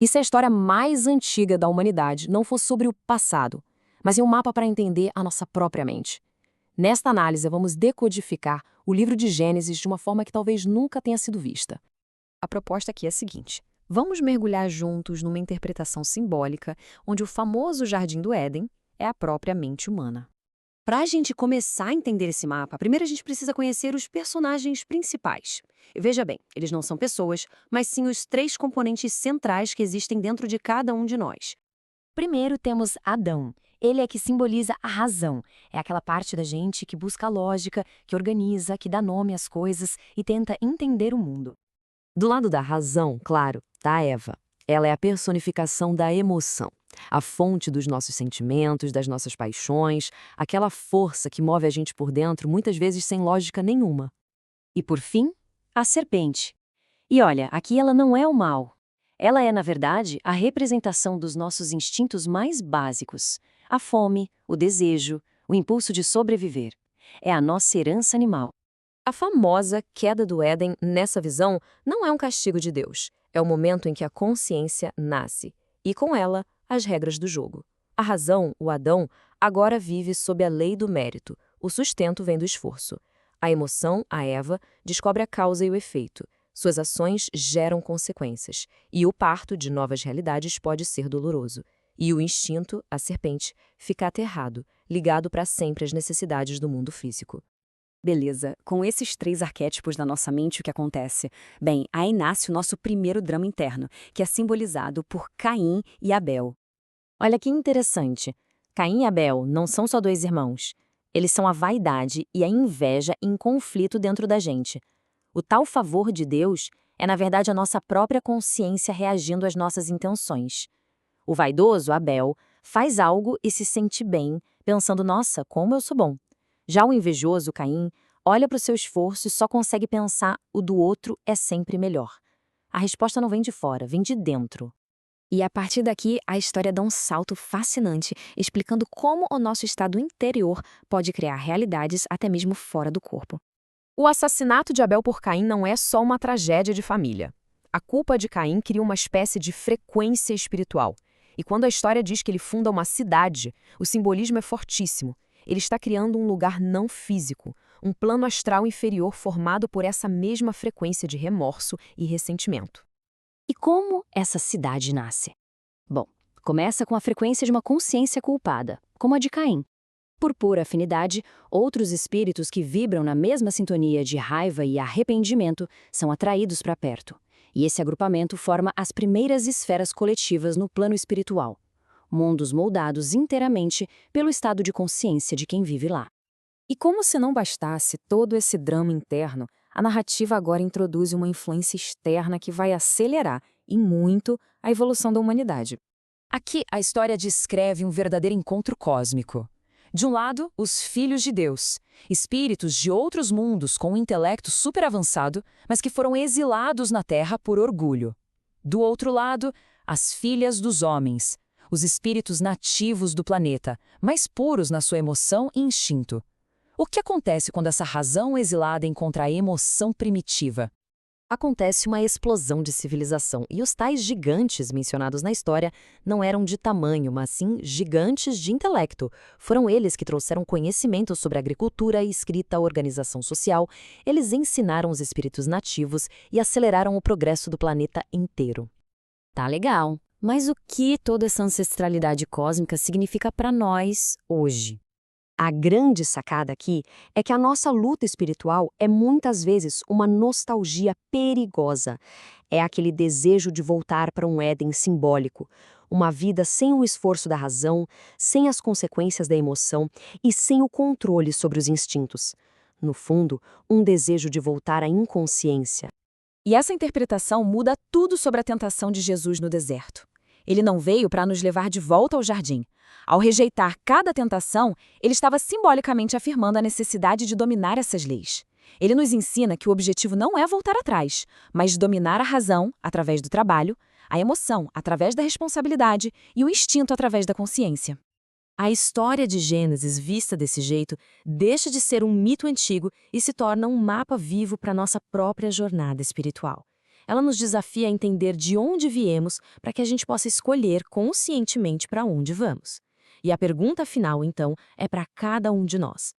E se a história mais antiga da humanidade não fosse sobre o passado, mas é um mapa para entender a nossa própria mente? Nesta análise, vamos decodificar o livro de Gênesis de uma forma que talvez nunca tenha sido vista. A proposta aqui é a seguinte: vamos mergulhar juntos numa interpretação simbólica onde o famoso Jardim do Éden é a própria mente humana. Para a gente começar a entender esse mapa, primeiro a gente precisa conhecer os personagens principais. E veja bem, eles não são pessoas, mas sim os três componentes centrais que existem dentro de cada um de nós. Primeiro temos Adão. Ele é que simboliza a razão. É aquela parte da gente que busca a lógica, que organiza, que dá nome às coisas e tenta entender o mundo. Do lado da razão, claro, tá Eva. Ela é a personificação da emoção, a fonte dos nossos sentimentos, das nossas paixões, aquela força que move a gente por dentro, muitas vezes sem lógica nenhuma. E por fim, a serpente. E olha, aqui ela não é o mal. Ela é, na verdade, a representação dos nossos instintos mais básicos: a fome, o desejo, o impulso de sobreviver. É a nossa herança animal. A famosa queda do Éden, nessa visão, não é um castigo de Deus. É o momento em que a consciência nasce. E com ela, as regras do jogo. A razão, o Adão, agora vive sob a lei do mérito. O sustento vem do esforço. A emoção, a Eva, descobre a causa e o efeito. Suas ações geram consequências. E o parto de novas realidades pode ser doloroso. E o instinto, a serpente, fica aterrado, ligado para sempre às necessidades do mundo físico. Beleza, com esses três arquétipos na nossa mente, o que acontece? Bem, aí nasce o nosso primeiro drama interno, que é simbolizado por Caim e Abel. Olha que interessante. Caim e Abel não são só dois irmãos. Eles são a vaidade e a inveja em conflito dentro da gente. O tal favor de Deus é, na verdade, a nossa própria consciência reagindo às nossas intenções. O vaidoso, Abel, faz algo e se sente bem, pensando: nossa, como eu sou bom. Já o invejoso, Caim, olha para o seu esforço e só consegue pensar: o do outro é sempre melhor. A resposta não vem de fora, vem de dentro. E a partir daqui, a história dá um salto fascinante, explicando como o nosso estado interior pode criar realidades até mesmo fora do corpo. O assassinato de Abel por Caim não é só uma tragédia de família. A culpa de Caim cria uma espécie de frequência espiritual. E quando a história diz que ele funda uma cidade, o simbolismo é fortíssimo. Ele está criando um lugar não físico, um plano astral inferior formado por essa mesma frequência de remorso e ressentimento. E como essa cidade nasce? Bom, começa com a frequência de uma consciência culpada, como a de Caim. Por pura afinidade, outros espíritos que vibram na mesma sintonia de raiva e arrependimento são atraídos para perto. E esse agrupamento forma as primeiras esferas coletivas no plano espiritual. Mundos moldados inteiramente pelo estado de consciência de quem vive lá. E como se não bastasse todo esse drama interno, a narrativa agora introduz uma influência externa que vai acelerar, e muito, a evolução da humanidade. Aqui, a história descreve um verdadeiro encontro cósmico. De um lado, os filhos de Deus, espíritos de outros mundos com um intelecto super avançado, mas que foram exilados na Terra por orgulho. Do outro lado, as filhas dos homens, os espíritos nativos do planeta, mais puros na sua emoção e instinto. O que acontece quando essa razão exilada encontra a emoção primitiva? Acontece uma explosão de civilização, e os tais gigantes mencionados na história não eram de tamanho, mas sim gigantes de intelecto. Foram eles que trouxeram conhecimento sobre agricultura, escrita, organização social. Eles ensinaram os espíritos nativos e aceleraram o progresso do planeta inteiro. Tá legal, mas o que toda essa ancestralidade cósmica significa para nós hoje? A grande sacada aqui é que a nossa luta espiritual é muitas vezes uma nostalgia perigosa. É aquele desejo de voltar para um Éden simbólico, uma vida sem o esforço da razão, sem as consequências da emoção e sem o controle sobre os instintos. No fundo, um desejo de voltar à inconsciência. E essa interpretação muda tudo sobre a tentação de Jesus no deserto. Ele não veio para nos levar de volta ao jardim. Ao rejeitar cada tentação, ele estava simbolicamente afirmando a necessidade de dominar essas leis. Ele nos ensina que o objetivo não é voltar atrás, mas dominar a razão através do trabalho, a emoção através da responsabilidade e o instinto através da consciência. A história de Gênesis, vista desse jeito, deixa de ser um mito antigo e se torna um mapa vivo para nossa própria jornada espiritual. Ela nos desafia a entender de onde viemos para que a gente possa escolher conscientemente para onde vamos. E a pergunta final, então, é para cada um de nós.